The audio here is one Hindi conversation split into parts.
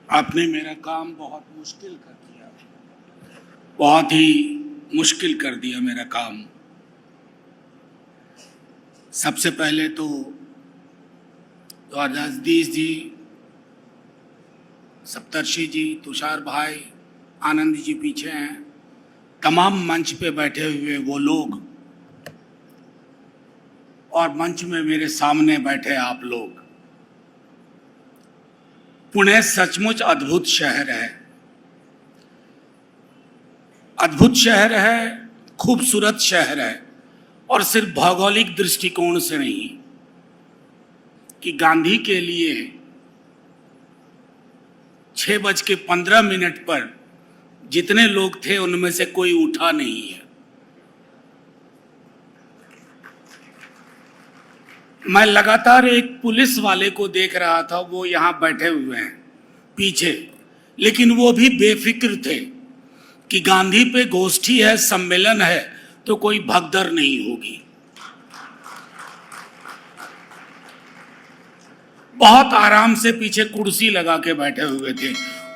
आपने मेरा काम बहुत मुश्किल कर दिया, बहुत ही मुश्किल कर दिया मेरा काम। सबसे पहले तो द्वारकाधीश जी, सप्तर्षि जी, तुषार भाई, आनंद जी पीछे हैं, तमाम मंच पे बैठे हुए वो लोग और मंच में मेरे सामने बैठे आप लोग। पुणे सचमुच अद्भुत शहर है, अद्भुत शहर है, खूबसूरत शहर है। और सिर्फ भौगोलिक दृष्टिकोण से नहीं कि गांधी के लिए 6:15 पर जितने लोग थे उनमें से कोई उठा नहीं है। मैं लगातार एक पुलिस वाले को देख रहा था, वो यहां बैठे हुए हैं पीछे, लेकिन वो भी बेफिक्र थे कि गांधी पे गोष्ठी है, सम्मेलन है, तो कोई भगदड़ नहीं होगी। बहुत आराम से पीछे कुर्सी लगा के बैठे हुए थे।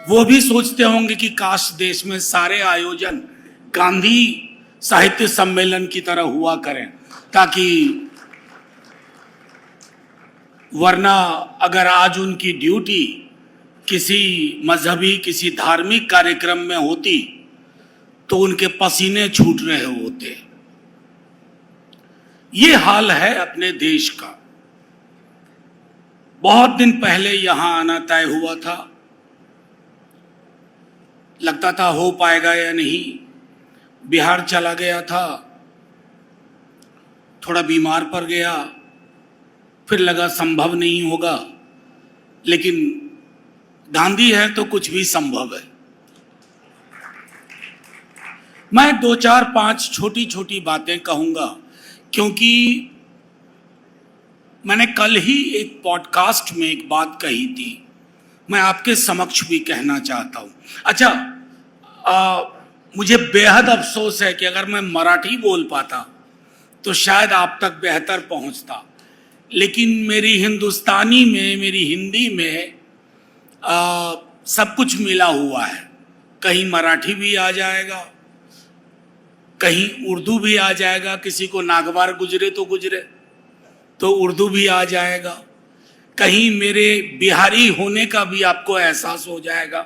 वो भी सोचते होंगे कि काश देश में सारे आयोजन गांधी साहित्य सम्मेलन की तरह हुआ करें, ताकि वरना अगर आज उनकी ड्यूटी किसी मजहबी, किसी धार्मिक कार्यक्रम में होती तो उनके पसीने छूट रहे होते। ये हाल है अपने देश का। बहुत दिन पहले यहां आना तय हुआ था, लगता था हो पाएगा या नहीं। बिहार चला गया था, थोड़ा बीमार पड़ गया, फिर लगा संभव नहीं होगा, लेकिन गांधी है तो कुछ भी संभव है। मैं 2-4-5 छोटी छोटी बातें कहूंगा, क्योंकि मैंने कल ही एक पॉडकास्ट में एक बात कही थी, मैं आपके समक्ष भी कहना चाहता हूं। अच्छा, मुझे बेहद अफसोस है कि अगर मैं मराठी बोल पाता तो शायद आप तक बेहतर पहुंचता, लेकिन मेरी हिंदुस्तानी में, मेरी हिंदी में सब कुछ मिला हुआ है। कहीं मराठी भी आ जाएगा, कहीं उर्दू भी आ जाएगा, किसी को नागवार गुजरे तो उर्दू भी आ जाएगा, कहीं मेरे बिहारी होने का भी आपको एहसास हो जाएगा,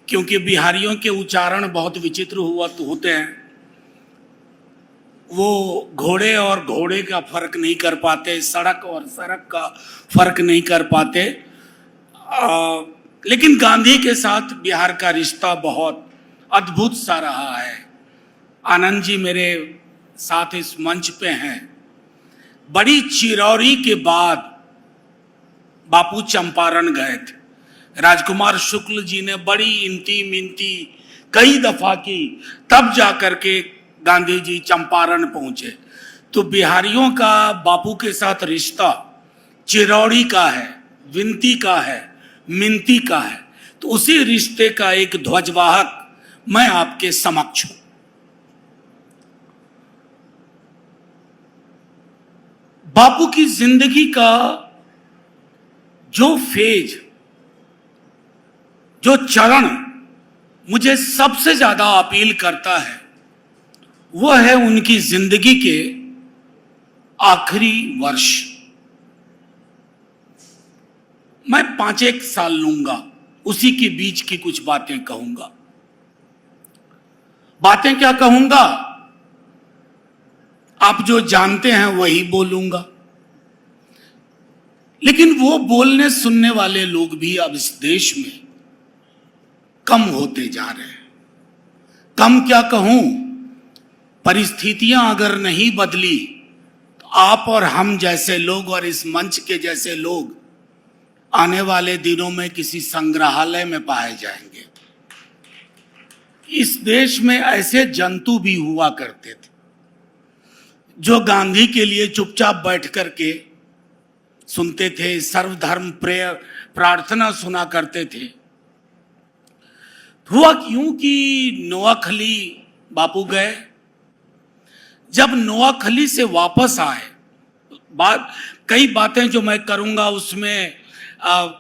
क्योंकि बिहारियों के उच्चारण बहुत विचित्र होते हैं। वो घोड़े और घोड़े का फर्क नहीं कर पाते, सड़क और सड़क का फर्क नहीं कर पाते। लेकिन गांधी के साथ बिहार का रिश्ता बहुत अद्भुत सा रहा है। आनंद जी मेरे साथ इस मंच पे हैं। बड़ी चिरौरी के बाद बापू चंपारण गए थे, राजकुमार शुक्ल जी ने बड़ी इनती मिनती कई दफा की, तब जाकर के गांधी जी चंपारण पहुंचे। तो बिहारियों का बापू के साथ रिश्ता चिरौरी का है, विनती का है, मिनती का है। तो उसी रिश्ते का एक ध्वजवाहक मैं आपके समक्ष हूं। बापू की जिंदगी का जो फेज, जो चरण मुझे सबसे ज्यादा अपील करता है, वह है उनकी जिंदगी के आखिरी वर्ष। मैं 5-1 साल लूंगा, उसी के बीच की कुछ बातें कहूंगा। बातें क्या कहूंगा, आप जो जानते हैं वही बोलूंगा, लेकिन वो बोलने सुनने वाले लोग भी अब इस देश में कम होते जा रहे हैं। कम क्या कहूं, परिस्थितियां अगर नहीं बदली तो आप और हम जैसे लोग और इस मंच के जैसे लोग आने वाले दिनों में किसी संग्रहालय में पाए जाएंगे। इस देश में ऐसे जंतु भी हुआ करते थे जो गांधी के लिए चुपचाप बैठ करके सुनते थे, सर्वधर्म प्रेयर प्रार्थना सुना करते थे। हुआ क्यों कि नोआखली बापू गए। जब नोआखली से वापस आए, कई बातें जो मैं करूंगा उसमें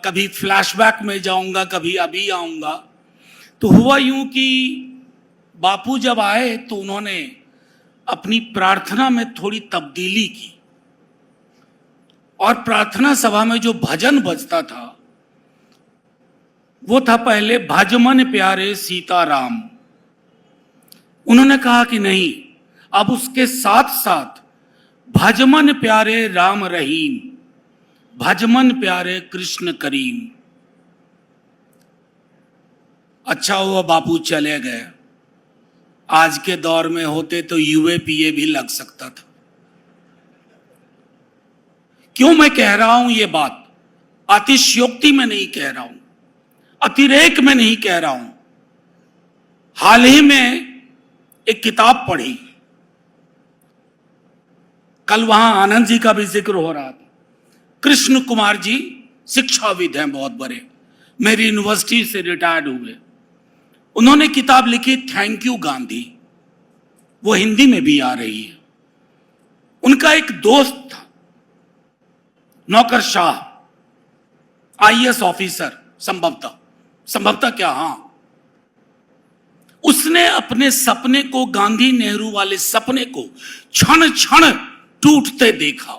कभी फ्लैशबैक में जाऊंगा, कभी अभी आऊंगा। तो हुआ यूं कि बापू जब आए तो उन्होंने अपनी प्रार्थना में थोड़ी तब्दीली की, और प्रार्थना सभा में जो भजन बजता था वो था पहले भजमन प्यारे सीताराम। उन्होंने कहा कि नहीं, अब उसके साथ साथ भजमन प्यारे राम रहीम, भजमन प्यारे कृष्ण करीम। अच्छा हुआ बापू चले गए, आज के दौर में होते तो यूएपीए भी लग सकता था। क्यों मैं कह रहा हूं ये बात? अतिशयोक्ति में नहीं कह रहा हूं, अतिरेक में नहीं कह रहा हूं। हाल ही में एक किताब पढ़ी, कल वहां आनंद जी का भी जिक्र हो रहा था। कृष्ण कुमार जी शिक्षाविद हैं, बहुत बड़े, मेरी यूनिवर्सिटी से रिटायर्ड हुए। उन्होंने किताब लिखी थैंक यू गांधी, वो हिंदी में भी आ रही है। उनका एक दोस्त था, नौकरशाह, आईएएस ऑफिसर, संभवतः क्या, हां, उसने अपने सपने को, गांधी नेहरू वाले सपने को क्षण क्षण टूटते देखा।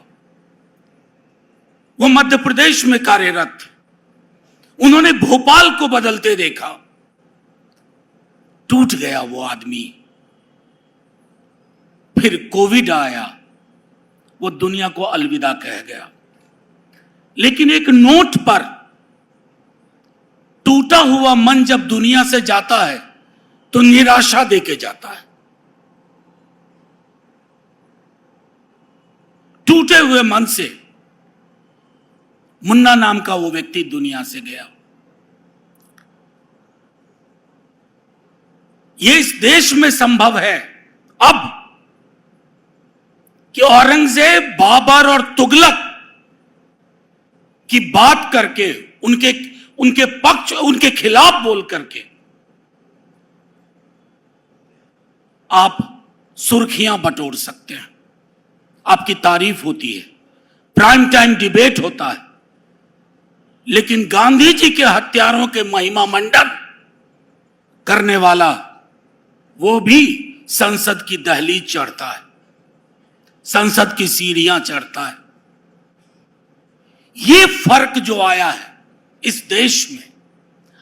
वो मध्य प्रदेश में कार्यरत थे, उन्होंने भोपाल को बदलते देखा। टूट गया वो आदमी। फिर कोविड आया, वो दुनिया को अलविदा कह गया। लेकिन एक नोट पर टूटा हुआ मन जब दुनिया से जाता है तो निराशा देके जाता है। टूटे हुए मन से मुन्ना नाम का वो व्यक्ति दुनिया से गया। ये इस देश में संभव है अब कि औरंगजेब, बाबर और तुगलक की बात करके, उनके पक्ष, उनके खिलाफ बोल करके आप सुर्खियां बटोर सकते हैं, आपकी तारीफ होती है, प्राइम टाइम डिबेट होता है। लेकिन गांधी जी के हत्यारों के महिमा मंडन करने वाला वो भी संसद की दहलीज चढ़ता है, संसद की सीढ़ियां चढ़ता है। ये फर्क जो आया है इस देश में,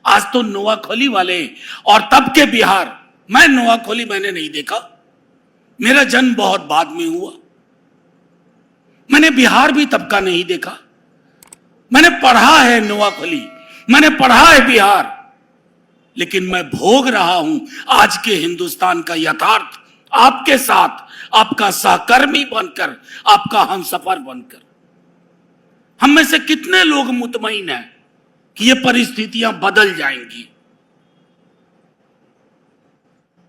आज तो नोआखोली वाले, और तब के बिहार, मैं नोआखोली मैंने नहीं देखा, मेरा जन्म बहुत बाद में हुआ, मैंने बिहार भी तब का नहीं देखा। मैंने पढ़ा है नोआखोली, मैंने पढ़ा है बिहार, लेकिन मैं भोग रहा हूं आज के हिंदुस्तान का यथार्थ आपके साथ, आपका सहकर्मी बनकर, आपका हमसफर बनकर। हम में से कितने लोग मुतमईन हैं कि ये परिस्थितियां बदल जाएंगी?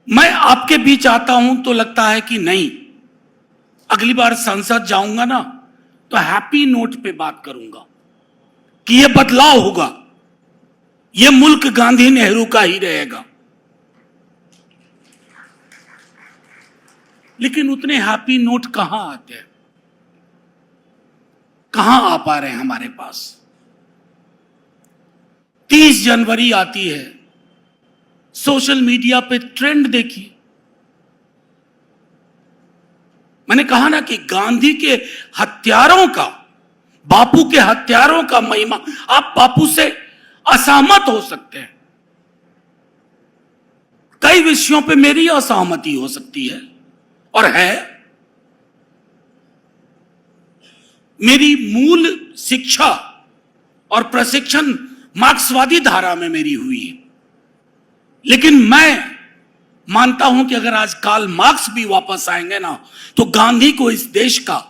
मैं आपके बीच आता हूं तो लगता है कि नहीं, अगली बार संसद जाऊंगा ना तो हैप्पी नोट पे बात करूंगा कि ये बदलाव होगा, ये मुल्क गांधी नेहरू का ही रहेगा। लेकिन उतने हैप्पी नोट कहां आते हैं, कहां आ पा रहे हैं हमारे पास? 30 जनवरी आती है, सोशल मीडिया पे ट्रेंड देखिए। मैंने कहा ना कि गांधी के हत्यारों का, बापू के हत्यारों का महिमा, आप बापू से असहमत हो सकते हैं, कई विषयों पे मेरी असहमति हो सकती है और है। मेरी मूल शिक्षा और प्रशिक्षण मार्क्सवादी धारा में मेरी हुई है, लेकिन मैं मानता हूं कि अगर आज कार्ल मार्क्स भी वापस आएंगे ना तो गांधी को इस देश का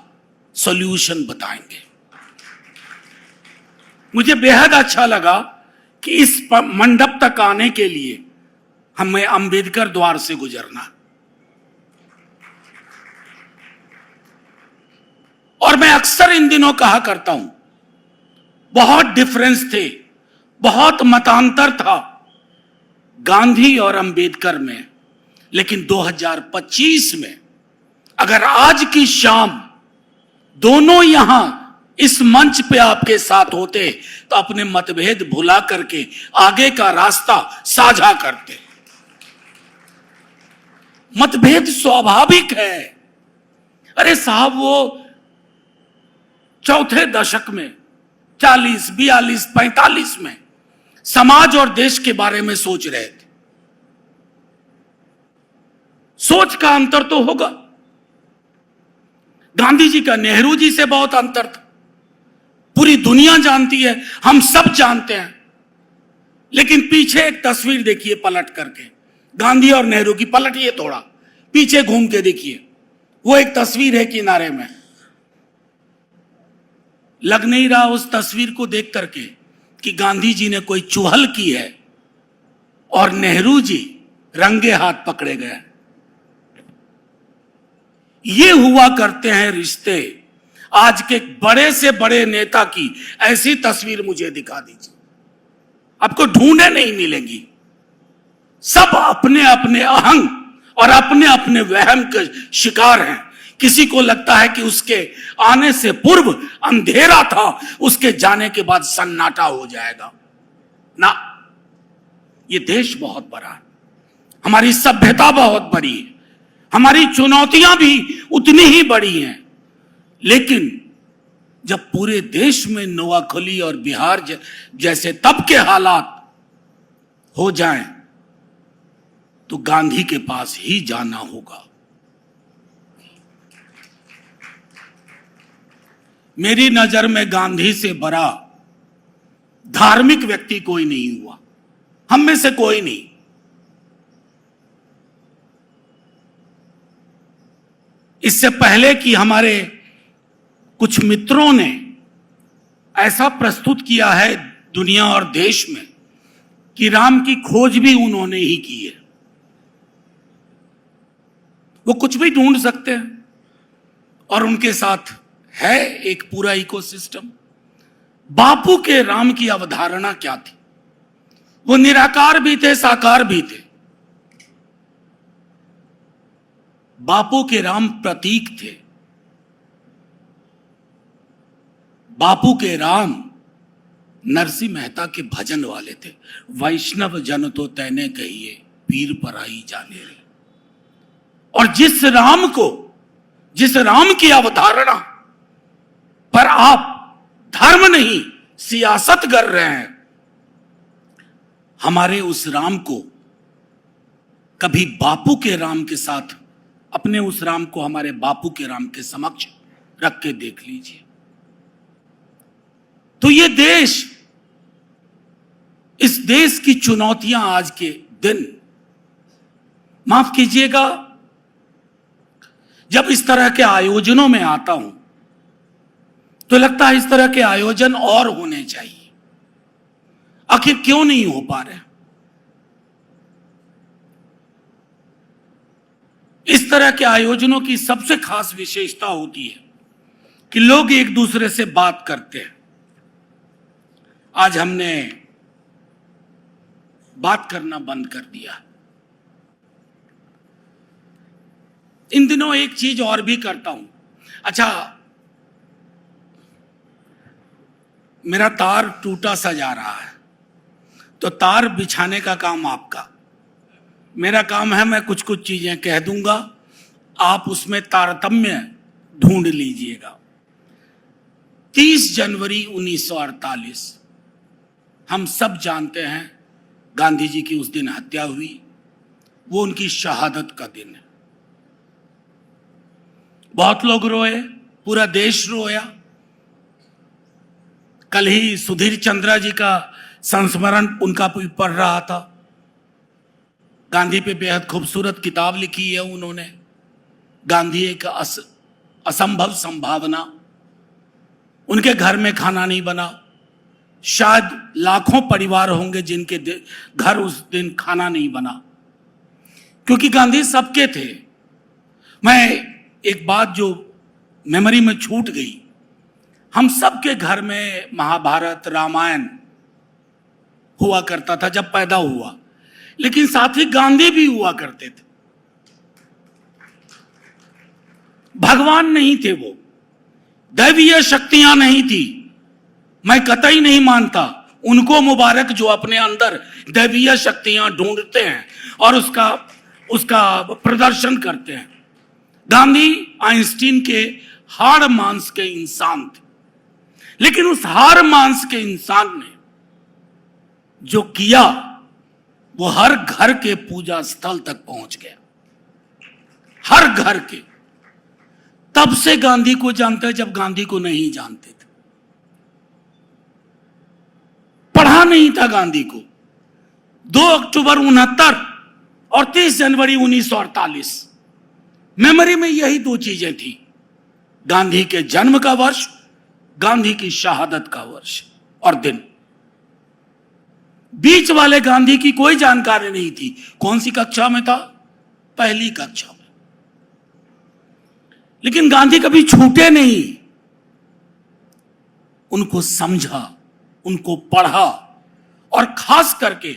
सॉल्यूशन बताएंगे। मुझे बेहद अच्छा लगा कि इस मंडप तक आने के लिए हमें अंबेडकर द्वार से गुजरना, और मैं अक्सर इन दिनों कहा करता हूं, बहुत डिफरेंस थे, बहुत मतांतर था गांधी और अंबेडकर में, लेकिन 2025 में अगर आज की शाम दोनों यहां इस मंच पे आपके साथ होते तो अपने मतभेद भुला करके आगे का रास्ता साझा करते। मतभेद स्वाभाविक है। अरे साहब, वो चौथे दशक में 40, 42, 45 में समाज और देश के बारे में सोच रहे थे। सोच का अंतर तो होगा। गांधी जी का नेहरू जी से बहुत अंतर था। पूरी दुनिया जानती है, हम सब जानते हैं। लेकिन पीछे एक तस्वीर देखिए पलट करके, गांधी और नेहरू की। पलटिए थोड़ा, पीछे घूम के देखिए, वो एक तस्वीर है किनारे में। लग नहीं रहा उस तस्वीर को देख करके कि गांधी जी ने कोई चुहल की है और नेहरू जी रंगे हाथ पकड़े गए। ये हुआ करते हैं रिश्ते। आज के बड़े से बड़े नेता की ऐसी तस्वीर मुझे दिखा दीजिए, आपको ढूंढे नहीं मिलेंगी। सब अपने अपने अहंग और अपने अपने वहम के शिकार हैं। किसी को लगता है कि उसके आने से पूर्व अंधेरा था, उसके जाने के बाद सन्नाटा हो जाएगा। ना, ये देश बहुत बड़ा है, हमारी सभ्यता बहुत बड़ी है, हमारी चुनौतियां भी उतनी ही बड़ी हैं। लेकिन जब पूरे देश में नोआखली और बिहार जैसे तब के हालात हो जाएं, तो गांधी के पास ही जाना होगा। मेरी नजर में गांधी से बड़ा धार्मिक व्यक्ति कोई नहीं हुआ, हम में से कोई नहीं। इससे पहले कि हमारे कुछ मित्रों ने ऐसा प्रस्तुत किया है दुनिया और देश में कि राम की खोज भी उन्होंने ही की है। वो कुछ भी ढूंढ सकते हैं और उनके साथ है एक पूरा इकोसिस्टम। बापू के राम की अवधारणा क्या थी? वो निराकार भी थे, साकार भी थे। बापू के राम प्रतीक थे। बापू के राम नरसिंह मेहता के भजन वाले थे। वैष्णव जन तो तैने कहिए, पीर पराई जाने रे। और जिस राम की अवधारणा पर आप धर्म नहीं सियासत कर रहे हैं, हमारे उस राम को कभी बापू के राम के साथ, अपने उस राम को हमारे बापू के राम के समक्ष रख के देख लीजिए। तो ये देश, इस देश की चुनौतियां आज के दिन, माफ कीजिएगा, जब इस तरह के आयोजनों में आता हूं तो लगता है इस तरह के आयोजन और होने चाहिए। आखिर क्यों नहीं हो पा रहे? इस तरह के आयोजनों की सबसे खास विशेषता होती है कि लोग एक दूसरे से बात करते हैं। आज हमने बात करना बंद कर दिया। इन दिनों एक चीज और भी करता हूं। अच्छा, मेरा तार टूटा सा जा रहा है, तो तार बिछाने का काम आपका, मेरा काम है मैं कुछ कुछ चीजें कह दूंगा, आप उसमें तारतम्य ढूंढ लीजिएगा। 30 जनवरी 1948, हम सब जानते हैं गांधी जी की उस दिन हत्या हुई। वो उनकी शहादत का दिन है। बहुत लोग रोए, पूरा देश रोया। कल ही सुधीर चंद्रा जी का संस्मरण उनका पढ़ रहा था। गांधी पे बेहद खूबसूरत किताब लिखी है उन्होंने, गांधी एक असंभव संभावना। उनके घर में खाना नहीं बना। शायद लाखों परिवार होंगे जिनके घर उस दिन खाना नहीं बना, क्योंकि गांधी सबके थे। मैं एक बात जो मेमोरी में छूट गई, हम सबके घर में महाभारत, रामायण हुआ करता था जब पैदा हुआ, लेकिन साथ ही गांधी भी हुआ करते थे। भगवान नहीं थे वो, दैवीय शक्तियां नहीं थी, मैं कतई नहीं मानता। उनको मुबारक जो अपने अंदर दैवीय शक्तियां ढूंढते हैं और उसका प्रदर्शन करते हैं। गांधी आइंस्टीन के हाड़ मांस के इंसान थे, लेकिन उस हाड़ मांस के इंसान ने जो किया वो हर घर के पूजा स्थल तक पहुंच गया, हर घर के। तब से गांधी को जानते हैं जब गांधी को नहीं जानते थे, पढ़ा नहीं था गांधी को। 2 अक्टूबर 69 और 30 जनवरी 1948 मेमोरी में यही 2 चीजें थी, गांधी के जन्म का वर्ष, गांधी की शहादत का वर्ष और दिन। बीच वाले गांधी की कोई जानकारी नहीं थी। कौन सी कक्षा में था? पहली कक्षा में। लेकिन गांधी कभी छूटे नहीं, उनको समझा, उनको पढ़ा और खास करके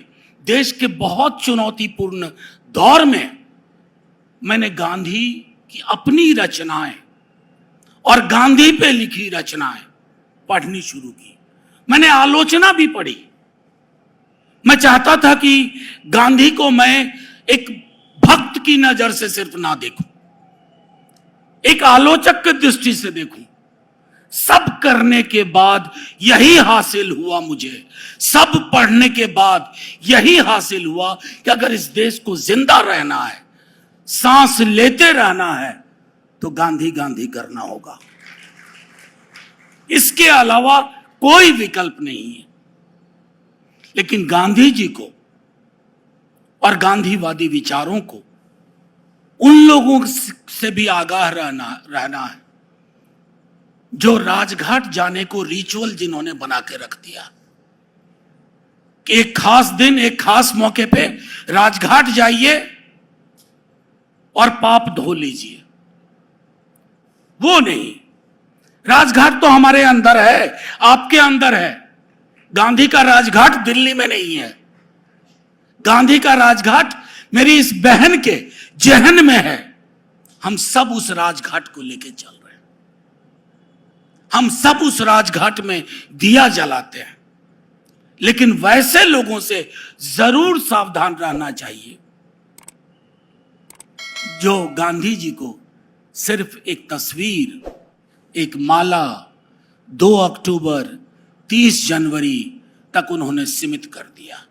देश के बहुत चुनौतीपूर्ण दौर में मैंने गांधी की अपनी रचनाएं और गांधी पे लिखी रचनाएं पढ़नी शुरू की। मैंने आलोचना भी पढ़ी। मैं चाहता था कि गांधी को मैं एक भक्त की नजर से सिर्फ ना देखूं, एक आलोचक की दृष्टि से देखूं। सब करने के बाद यही हासिल हुआ मुझे, सब पढ़ने के बाद यही हासिल हुआ कि अगर इस देश को जिंदा रहना है, सांस लेते रहना है, तो गांधी गांधी करना होगा। इसके अलावा कोई विकल्प नहीं है। लेकिन गांधी जी को और गांधीवादी विचारों को उन लोगों से भी आगाह रहना है जो राजघाट जाने को रिचुअल जिन्होंने बना के रख दिया कि एक खास दिन, एक खास मौके पे राजघाट जाइए और पाप धो लीजिए। वो नहीं, राजघाट तो हमारे अंदर है, आपके अंदर है। गांधी का राजघाट दिल्ली में नहीं है, गांधी का राजघाट मेरी इस बहन के जहन में है। हम सब उस राजघाट को लेके चल रहे हैं, हम सब उस राजघाट में दिया जलाते हैं। लेकिन वैसे लोगों से जरूर सावधान रहना चाहिए जो गांधी जी को सिर्फ एक तस्वीर, एक माला, 2 अक्टूबर 30 जनवरी तक उन्होंने सीमित कर दिया।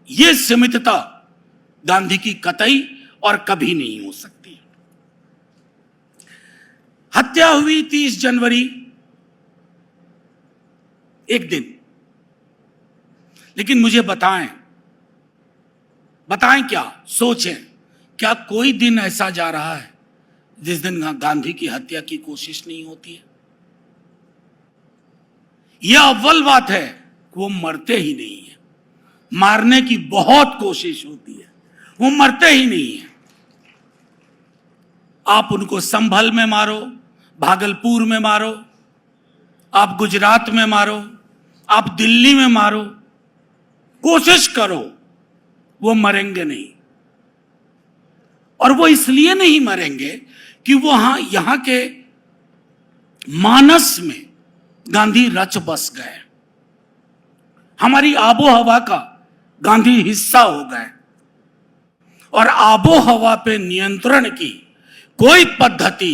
यह सीमितता गांधी की कतई और कभी नहीं हो सकती। हत्या हुई 30 जनवरी, एक दिन। लेकिन मुझे बताएं क्या, सोचें, क्या कोई दिन ऐसा जा रहा है जिस दिन गांधी की हत्या की कोशिश नहीं होती है? यह अव्वल बात है कि वो मरते ही नहीं है। मारने की बहुत कोशिश होती है, वो मरते ही नहीं है। आप उनको संभल में मारो, भागलपुर में मारो, आप गुजरात में मारो, आप दिल्ली में मारो, कोशिश करो, वो मरेंगे नहीं। और वो इसलिए नहीं मरेंगे कि वो यहां के मानस में गांधी रच बस गए, हमारी आबो हवा का गांधी हिस्सा हो गए। और आबो हवा पे नियंत्रण की कोई पद्धति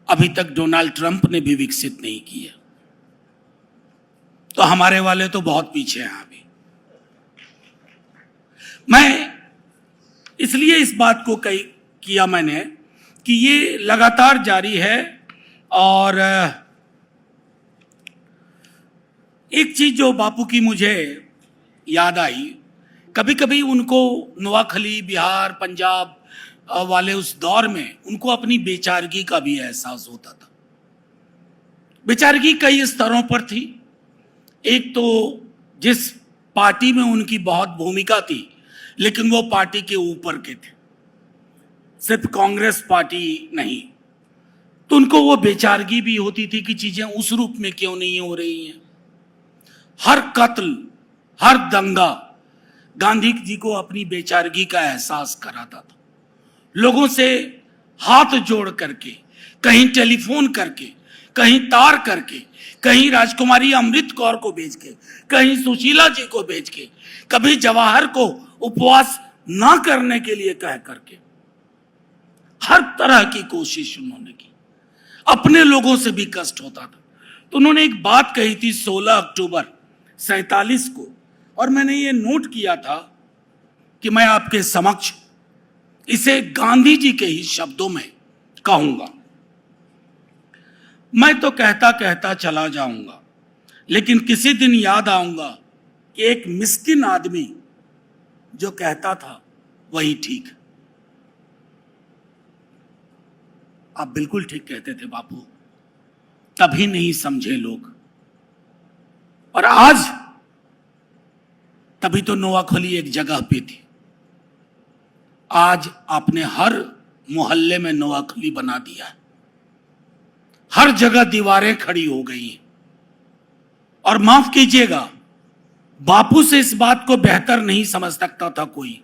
अभी तक डोनाल्ड ट्रंप ने भी विकसित नहीं की है। तो हमारे वाले तो बहुत पीछे हैं अभी। मैं इसलिए इस बात को किया मैंने कि ये लगातार जारी है। और एक चीज जो बापू की मुझे याद आई, कभी कभी उनको नोआखली, बिहार, पंजाब वाले उस दौर में उनको अपनी बेचारगी का भी एहसास होता था। बेचारगी कई स्तरों पर थी। एक तो जिस पार्टी में उनकी बहुत भूमिका थी, लेकिन वो पार्टी के ऊपर के थे, सिर्फ कांग्रेस पार्टी नहीं, तो उनको वो बेचारगी भी होती थी कि चीजें उस रूप में क्यों नहीं हो रही हैं। हर कत्ल, हर दंगा गांधी जी को अपनी बेचारगी का एहसास कराता था। लोगों से हाथ जोड़ करके कहीं टेलीफोन करके, कहीं तार करके, कहीं राजकुमारी अमृत कौर को भेज के, कहीं सुशीला जी को भेज के, कभी जवाहर को उपवास ना करने के लिए कह करके हर तरह की कोशिश उन्होंने की। अपने लोगों से भी कष्ट होता था। तो उन्होंने एक बात कही थी 16 अक्टूबर 47 को, और मैंने ये नोट किया था कि मैं आपके समक्ष इसे गांधी जी के ही शब्दों में कहूंगा। मैं तो कहता कहता चला जाऊंगा, लेकिन किसी दिन याद आऊंगा कि एक मिस्किन आदमी जो कहता था वही ठीक। आप बिल्कुल ठीक कहते थे बापू, तभी नहीं समझे लोग, और आज तभी तो नोआखली एक जगह पे थी। आज आपने हर मोहल्ले में नोआखली बना दिया, हर जगह दीवारें खड़ी हो गई हैं। और माफ कीजिएगा, बापू से इस बात को बेहतर नहीं समझ सकता था कोई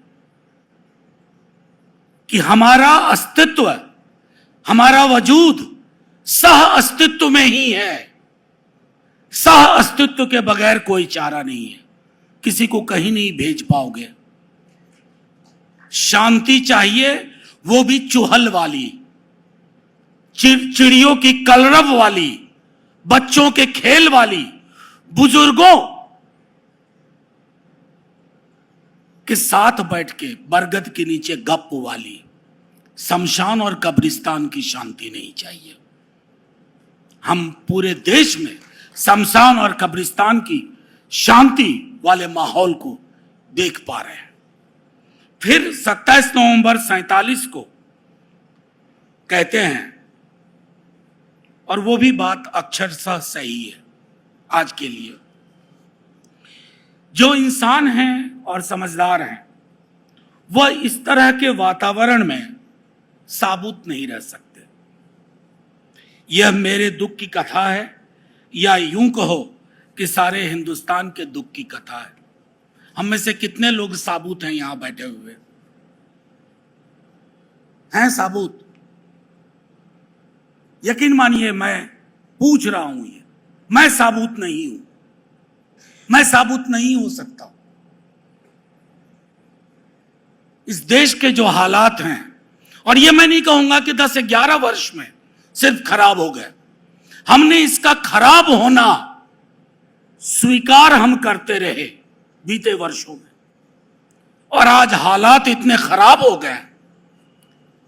कि हमारा अस्तित्व, हमारा वजूद सह अस्तित्व में ही है। सह अस्तित्व के बगैर कोई चारा नहीं है, किसी को कहीं नहीं भेज पाओगे। शांति चाहिए, वो भी चुहल वाली, चिड़ियों की कलरव वाली, बच्चों के खेल वाली, बुजुर्गों के साथ बैठ के बरगद के नीचे गप वाली। शमशान और कब्रिस्तान की शांति नहीं चाहिए। हम पूरे देश में शमशान और कब्रिस्तान की शांति वाले माहौल को देख पा रहे हैं। फिर 27 नवंबर 47 को कहते हैं, और वो भी बात अक्षरशः सही है आज के लिए, जो इंसान हैं और समझदार हैं वह इस तरह के वातावरण में साबुत नहीं रह सकते। यह मेरे दुख की कथा है, या यूं कहो कि सारे हिंदुस्तान के दुख की कथा है। हम में से कितने लोग साबुत हैं यहां बैठे हुए? हैं साबुत? यकीन मानिए, मैं पूछ रहा हूं, ये मैं साबुत नहीं हूं, मैं साबुत नहीं हो सकता। इस देश के जो हालात हैं, और ये मैं नहीं कहूंगा कि 10-11 वर्ष में सिर्फ खराब हो गए, हमने इसका खराब होना स्वीकार हम करते रहे बीते वर्षों में, और आज हालात इतने खराब हो गए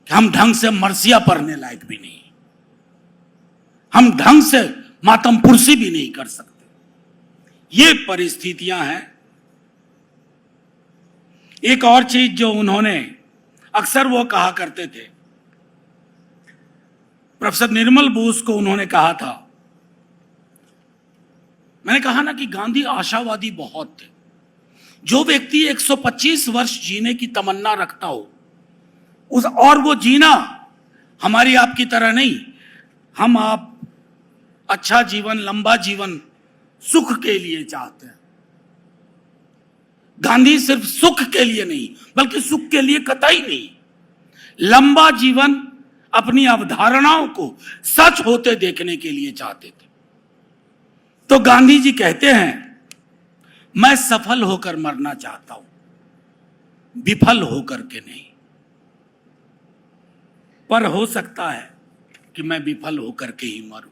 कि हम ढंग से मरसिया पढ़ने लायक भी नहीं, हम ढंग से मातम पुरसी भी नहीं कर सकते। ये परिस्थितियां हैं। एक और चीज जो उन्होंने अक्सर वो कहा करते थे, प्रोफेसर निर्मल बोस को उन्होंने कहा था, मैंने कहा ना कि गांधी आशावादी बहुत थे। जो व्यक्ति 125 वर्ष जीने की तमन्ना रखता हो उस, और वो जीना हमारी आपकी तरह नहीं, हम आप अच्छा जीवन, लंबा जीवन सुख के लिए चाहते हैं। गांधी सिर्फ सुख के लिए नहीं, बल्कि सुख के लिए कतई नहीं, लंबा जीवन अपनी अवधारणाओं को सच होते देखने के लिए चाहते थे। तो गांधी जी कहते हैं, मैं सफल होकर मरना चाहता हूं, विफल होकर के नहीं। पर हो सकता है कि मैं विफल होकर के ही मरूं,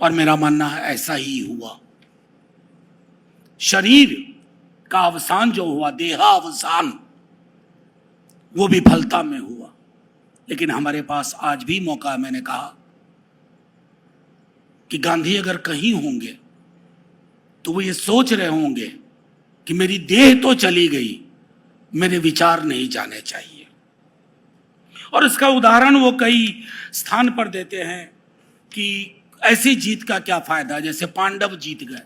और मेरा मानना है ऐसा ही हुआ। शरीर का अवसान जो हुआ, देहावसान, वो विफलता में हुआ। लेकिन हमारे पास आज भी मौका है। मैंने कहा कि गांधी अगर कहीं होंगे तो वो ये सोच रहे होंगे कि मेरी देह तो चली गई, मेरे विचार नहीं जाने चाहिए। और इसका उदाहरण वो कई स्थान पर देते हैं कि ऐसी जीत का क्या फायदा, जैसे पांडव जीत गए,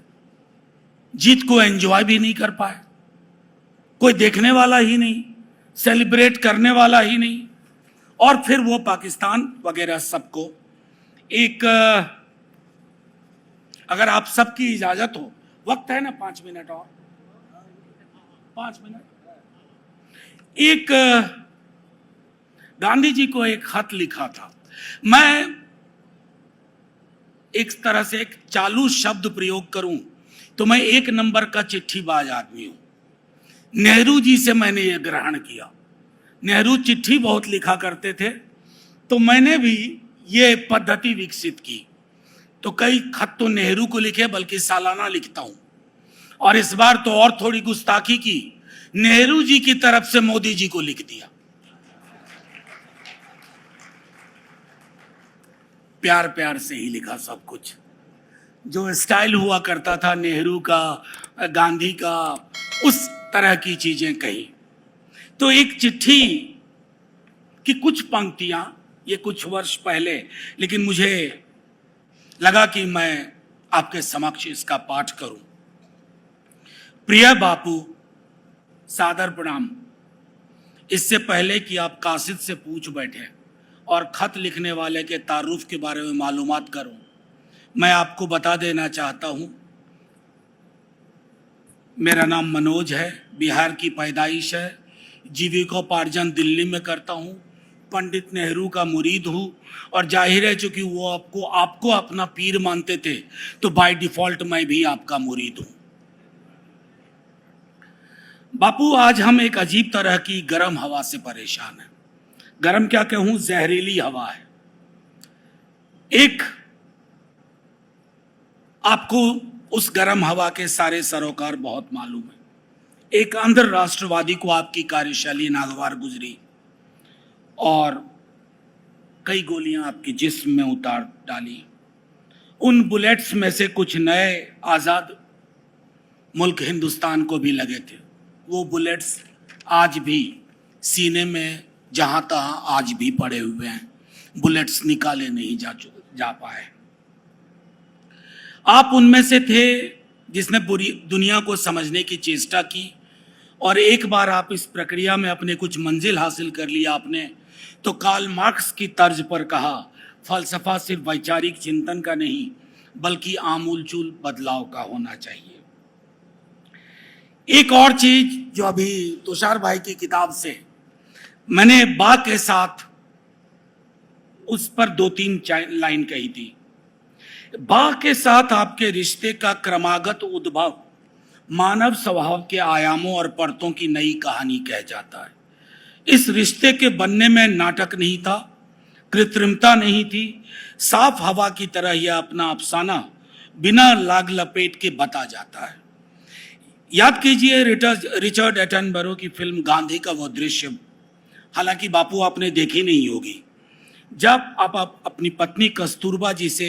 जीत को एंजॉय भी नहीं कर पाए, कोई देखने वाला ही नहीं, सेलिब्रेट करने वाला ही नहीं, और फिर वो पाकिस्तान वगैरह सबको एक, अगर आप सबकी इजाजत हो, वक्त है ना 5 मिनट और, 5 मिनट, एक गांधी जी को एक खत लिखा था। मैं एक तरह से एक चालू शब्द प्रयोग करूं तो मैं एक नंबर का चिट्ठीबाज आदमी हूं। नेहरू जी से मैंने यह ग्रहण किया। नेहरू चिट्ठी बहुत लिखा करते थे, तो मैंने भी ये पद्धति विकसित की। तो कई खत तो नेहरू को लिखे, बल्कि सालाना लिखता हूं। और इस बार तो और थोड़ी गुस्ताखी की, नेहरू जी की तरफ से मोदी जी को लिख दिया। प्यार प्यार से ही लिखा सब कुछ। जो स्टाइल हुआ करता था नेहरू का, गांधी का, उस तरह की चीजें कही। तो एक चिट्ठी की कुछ पंक्तियां, ये कुछ वर्ष पहले, लेकिन मुझे लगा कि मैं आपके समक्ष इसका पाठ करूं। प्रिय बापू, सादर प्रणाम। इससे पहले कि आप कासिद से पूछ बैठे और खत लिखने वाले के तारुफ के बारे में मालूमात करूं, मैं आपको बता देना चाहता हूं, मेरा नाम मनोज है, बिहार की पैदाइश है, जीविकोपार्जन दिल्ली में करता हूं, पंडित नेहरू का मुरीद हूं, और जाहिर है चूंकि वो आपको अपना पीर मानते थे, तो बाय डिफॉल्ट मैं भी आपका मुरीद हूं। बापू, आज हम एक अजीब तरह की गर्म हवा से परेशान हैं। गर्म क्या कहूं, जहरीली हवा है। एक, आपको उस गर्म हवा के सारे सरोकार बहुत मालूम है। एक अंधर राष्ट्रवादी को आपकी कार्यशैली नागवार गुजरी और कई गोलियां आपके जिस्म में उतार डाली। उन बुलेट्स में से कुछ नए आजाद मुल्क हिंदुस्तान को भी लगे थे। वो बुलेट्स आज भी सीने में जहां तहां आज भी पड़े हुए हैं। बुलेट्स निकाले नहीं जा पाए। आप उनमें से थे जिसने पूरी दुनिया को समझने की चेष्टा की, और एक बार आप इस प्रक्रिया में अपने कुछ मंजिल हासिल कर लिया आपने, तो कार्ल मार्क्स की तर्ज पर कहा, फलसफा सिर्फ वैचारिक चिंतन का नहीं बल्कि आमूलचूल बदलाव का होना चाहिए। एक और चीज जो अभी तुषार भाई की किताब से मैंने बा के साथ उस पर 2-3 लाइन कही थी। बा के साथ आपके रिश्ते का क्रमागत उद्भव मानव स्वभाव के आयामों और परतों की नई कहानी कह जाता है। इस रिश्ते के बनने में नाटक नहीं था, कृत्रिमता नहीं थी। साफ हवा की तरह यह अपना अफसाना बिना लाग लपेट के बता जाता है। याद कीजिए रिचर्ड एटनबरो की फिल्म गांधी का वो दृश्य, हालांकि बापू आपने देखी नहीं होगी, जब आप अपनी पत्नी कस्तूरबा जी से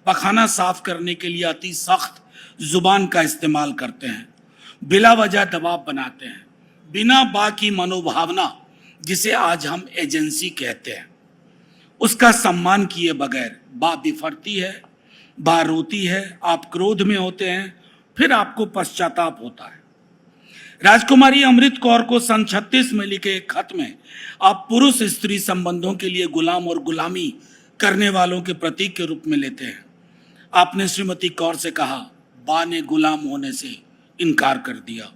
पखाना साफ करने के लिए अति सख्त जुबान का इस्तेमाल करते हैं, बिला वजह दबाव बनाते हैं, बिना बा की मनोभावना जिसे आज हम एजेंसी कहते हैं उसका सम्मान किए बगैर बा बिफरती है, बा रोती है, आप क्रोध में होते हैं, फिर आपको पश्चाताप होता है। राजकुमारी अमृत कौर को सन 36 में लिखे एक खत में आप पुरुष स्त्री संबंधों के लिए गुलाम और गुलामी करने वालों के प्रतीक के रूप में लेते हैं। आपने श्रीमती कौर से कहा, बा ने गुलाम होने से इनकार कर दिया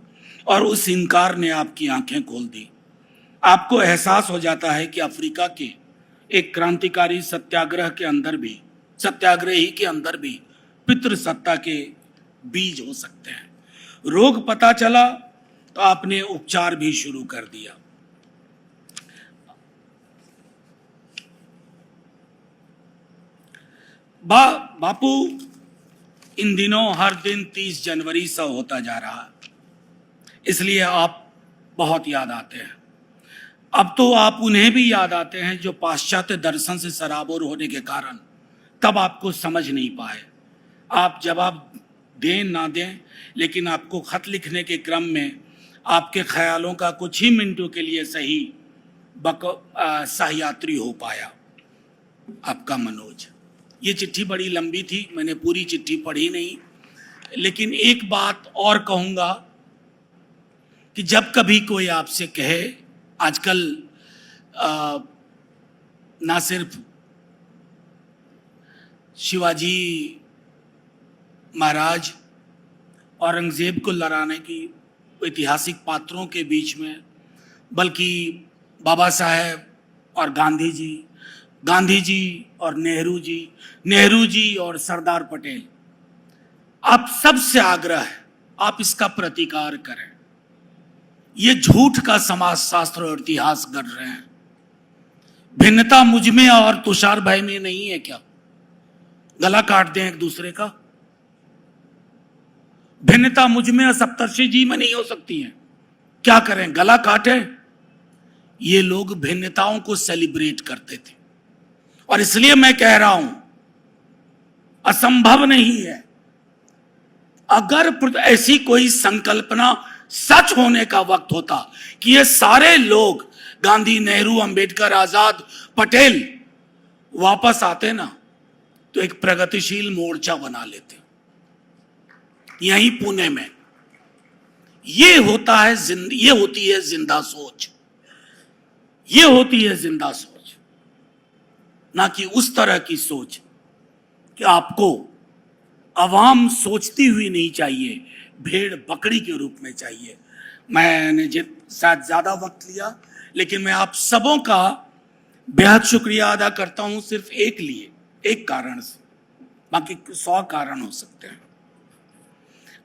और उस इनकार ने आपकी आंखें खोल दी। आपको एहसास हो जाता है कि अफ्रीका के एक क्रांतिकारी सत्याग्रही के अंदर भी पितृसत्ता के बीज हो सकते हैं। रोग पता चला तो आपने उपचार भी शुरू कर दिया। बापू, इन दिनों हर दिन 30 जनवरी सा होता जा रहा है, इसलिए आप बहुत याद आते हैं। अब तो आप उन्हें भी याद आते हैं जो पाश्चात्य दर्शन से सराबोर होने के कारण तब आपको समझ नहीं पाए। आप जवाब दें ना दें, लेकिन आपको खत लिखने के क्रम में आपके ख्यालों का कुछ ही मिनटों के लिए सही सहयात्री हो पाया। आपका मनोज। ये चिट्ठी बड़ी लंबी थी, मैंने पूरी चिट्ठी पढ़ी नहीं, लेकिन एक बात और कहूँगा कि जब कभी कोई आपसे कहे, आजकल ना सिर्फ शिवाजी महाराज औरंगजेब को लड़ाने की ऐतिहासिक पात्रों के बीच में, बल्कि बाबा साहेब और गांधी जी और नेहरू जी और सरदार पटेल, आप सबसे आग्रह है, आप इसका प्रतिकार करें। ये झूठ का समाजशास्त्र और इतिहास गढ़ रहे हैं। भिन्नता मुझ में और तुषार भाई में नहीं है क्या? गला काट दें एक दूसरे का। भिन्नता मुझ में और सप्तर्षि जी में नहीं हो सकती है, क्या करें? गला काटें? ये लोग भिन्नताओं को सेलिब्रेट करते थे, और इसलिए मैं कह रहा हूं, असंभव नहीं है। अगर ऐसी कोई संकल्पना सच होने का वक्त होता कि ये सारे लोग गांधी, नेहरू, अंबेडकर, आजाद, पटेल वापस आते ना, तो एक प्रगतिशील मोर्चा बना लेते यहीं पुणे में। ये होती है जिंदा सोच, ये होती है जिंदा सोच, ना कि उस तरह की सोच कि आपको अवाम सोचती हुई नहीं चाहिए, भेड़ बकरी के रूप में चाहिए। मैंने शायद ज्यादा वक्त लिया, लेकिन मैं आप सबों का बेहद शुक्रिया अदा करता हूं, सिर्फ एक कारण से, बाकी 100 कारण हो सकते हैं।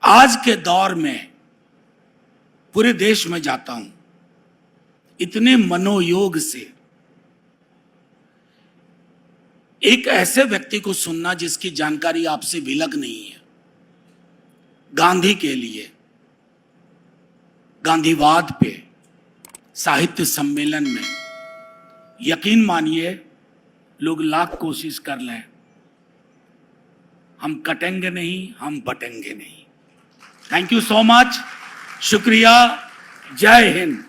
आज के दौर में पूरे देश में जाता हूं, इतने मनोयोग से एक ऐसे व्यक्ति को सुनना जिसकी जानकारी आपसे विलग नहीं है, गांधी के लिए, गांधीवाद पे साहित्य सम्मेलन में, यकीन मानिए लोग लाख कोशिश कर लें, हम कटेंगे नहीं, हम बटेंगे नहीं। थैंक यू सो मच, शुक्रिया, जय हिंद।